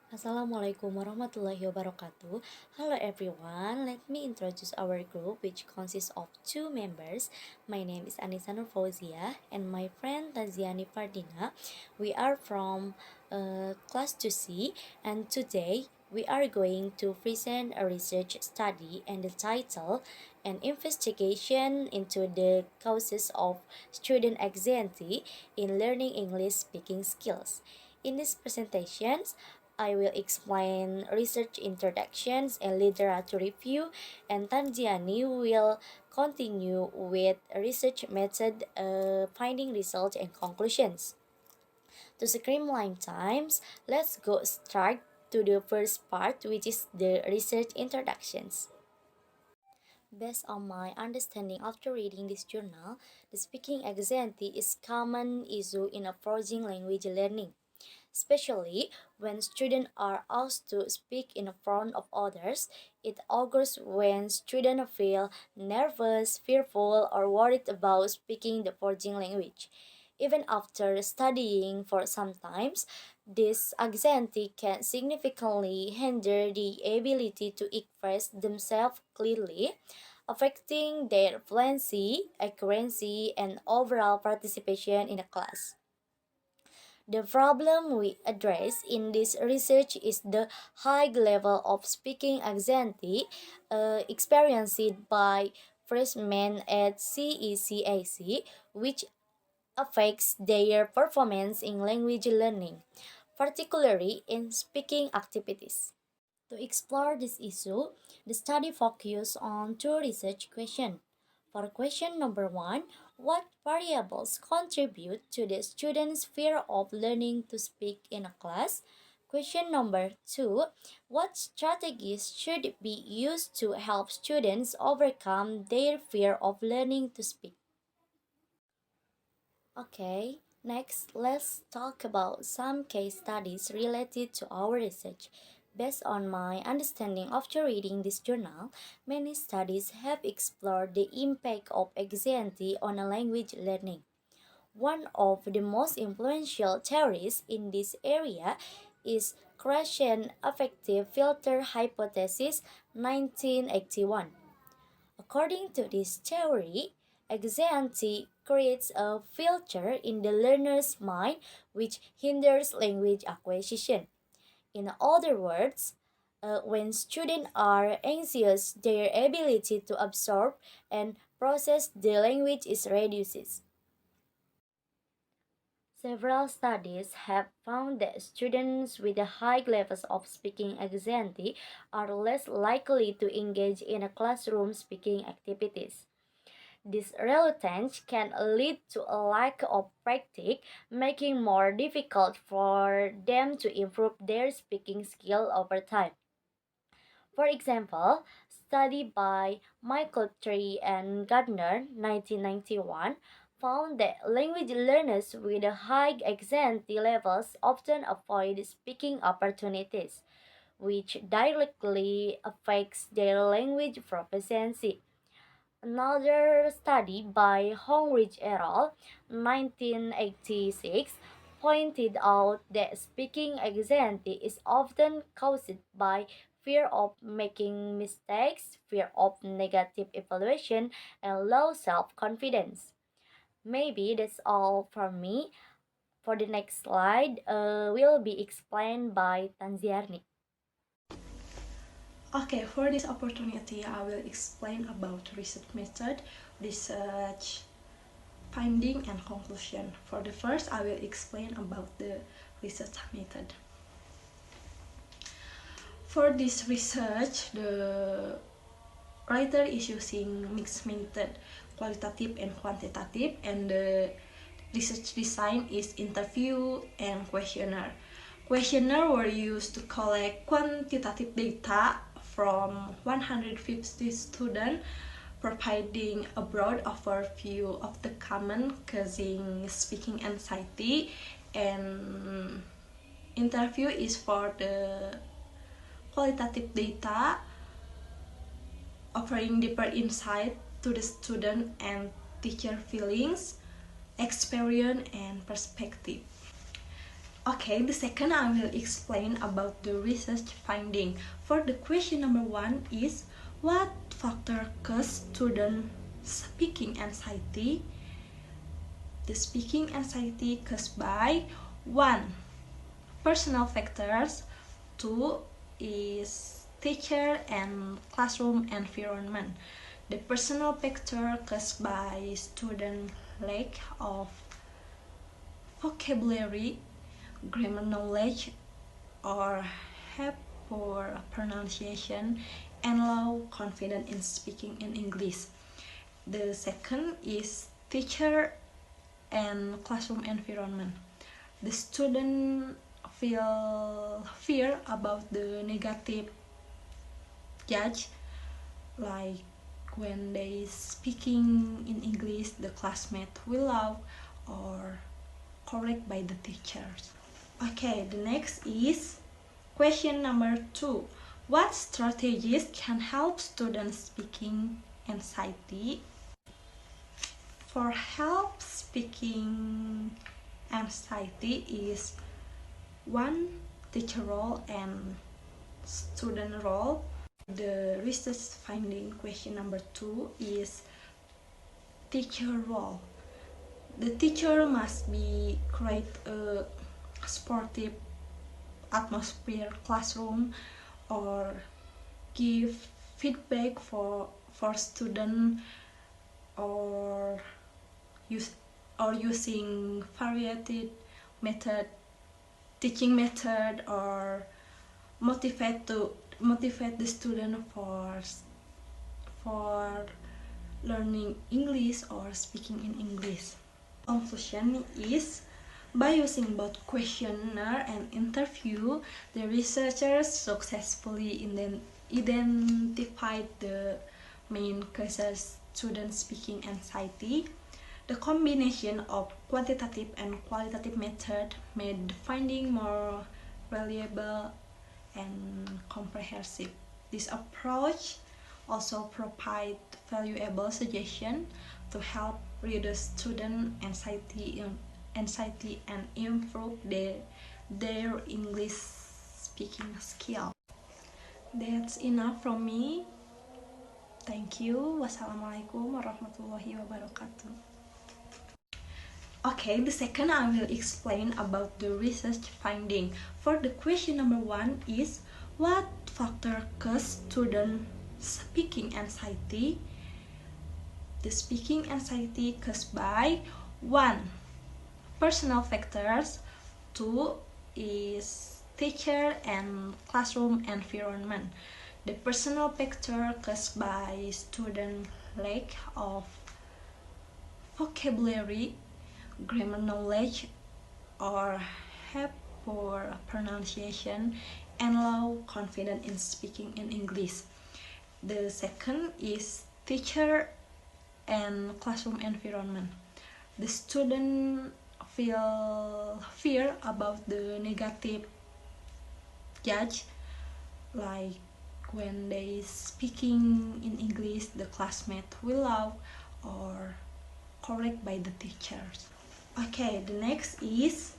Assalamualaikum warahmatullahi wabarakatuh. Hello everyone, let me introduce our group which consists of two members. My name is Anissa Nur Fauzia and my friend Taziani Fardina. We are from class 2C and today we are going to present a research study and the title an investigation into the causes of student anxiety in learning English speaking skills. In these presentations, I will explain research introductions and literature review, and Tanjiani will continue with research method, finding results and conclusions. To streamline times, let's go straight to the first part, which is the research introductions. Based on my understanding after reading this journal, the speaking anxiety is common issue in approaching language learning, especially when students are asked to speak in front of others. It occurs when students feel nervous, fearful, or worried about speaking the foreign language. Even after studying for some times, this anxiety can significantly hinder the ability to express themselves clearly, affecting their fluency, accuracy, and overall participation in a class. The problem we address in this research is the high level of speaking anxiety experienced by freshmen at CECAC, which affects their performance in language learning, particularly in speaking activities. To explore this issue, the study focused on two research questions. For question number one, what variables contribute to the student's fear of learning to speak in a class? Question number two, what strategies should be used to help students overcome their fear of learning to speak? Okay, next let's talk about some case studies related to our research. Based on my understanding after reading this journal, many studies have explored the impact of anxiety on a language learning. One of the most influential theories in this area is Krashen Affective Filter Hypothesis 1981. According to this theory, anxiety creates a filter in the learner's mind which hinders language acquisition. In other words, when students are anxious, their ability to absorb and process the language is reduced. Several studies have found that students with high levels of speaking anxiety are less likely to engage in a classroom speaking activities. This reluctance can lead to a lack of practice, making more difficult for them to improve their speaking skill over time. For example, study by Michael Tree and Gardner 1991 found that language learners with high anxiety levels often avoid speaking opportunities, which directly affects their language proficiency. Another study by Hongridge et al. 1986 pointed out that speaking anxiety is often caused by fear of making mistakes, fear of negative evaluation, and low self confidence. Maybe that's all from me. For the next slide, will be explained by Tanziarni. Okay, for this opportunity, I will explain about research method, research finding, and conclusion. For the first, I will explain about the research method. For this research, the writer is using mixed method, qualitative and quantitative, and the research design is interview and questionnaire. Questionnaire were used to collect quantitative data from 150 students, providing a broad overview of the common causing speaking anxiety, and interview is for the qualitative data, offering deeper insight to the student and teacher feelings, experience, and perspective. Okay, the second I will explain about the research finding. For the question number 1 is, what factor cause student speaking anxiety? The speaking anxiety caused by 1. Personal factors. 2 is teacher and classroom environment. The personal factor caused by student lack of vocabulary, grammar knowledge, or have poor pronunciation and low confidence in speaking in English. The second is teacher and classroom environment. The student feel fear about the negative judge, like when they speaking in English, the classmate will laugh or correct by the teachers. Okay, the next is question number 2. What strategies can help students speaking anxiety? For help speaking anxiety is 1. Teacher role and student role. The research finding question number 2 is teacher role. The teacher must be create a sportive atmosphere classroom or give feedback for student or using varied method teaching method or motivate the student for learning English or speaking in English. Conclusion is, by using both questionnaire and interview, the researchers successfully identified the main causes student speaking anxiety. The combination of quantitative and qualitative method made the finding more reliable and comprehensive. This approach also provides valuable suggestions to help reduce student anxiety and improve their English speaking skill. That's enough from me. Thank you. Wassalamualaikum warahmatullahi wabarakatuh. Okay, the second I will explain about the research finding. For the question number 1 is, what factor cause student speaking anxiety? The speaking anxiety caused by 1. Personal factors. 2 is teacher and classroom environment. The personal factor caused by student lack of vocabulary, grammar knowledge, or have poor pronunciation and low confidence in speaking in English. The second is teacher and classroom environment. The student feel fear about the negative judge, like when they speaking in English, the classmate will laugh or correct by the teachers. Okay, the next is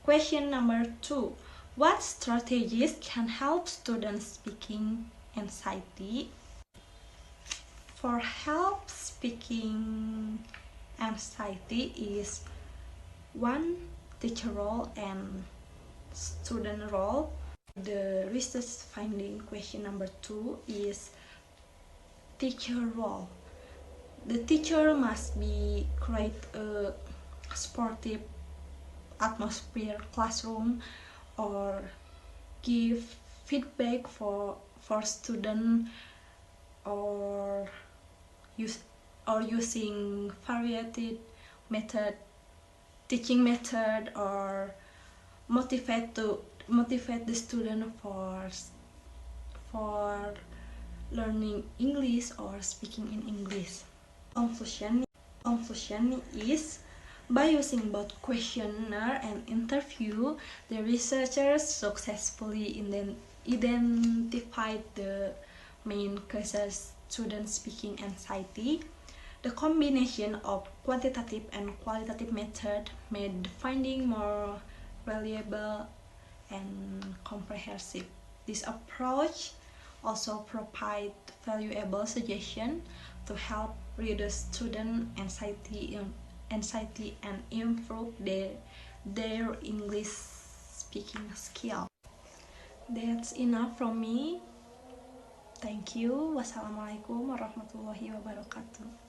question number 2. What strategies can help students speaking anxiety? For help speaking anxiety is 1. Teacher role and student role. The research finding question number 2 is teacher role. The teacher must be create a sportive atmosphere classroom or give feedback for student or using varied method teaching method or motivate the student for learning English or speaking in English. Conclusion is, by using both questionnaire and interview, the researchers successfully identified the main causes student speaking anxiety. The combination of quantitative and qualitative method made the finding more valuable and comprehensive. This approach also provides valuable suggestions to help reduce student anxiety and improve their English speaking skill. That's enough from me. Thank you. Wassalamualaikum warahmatullahi wabarakatuh.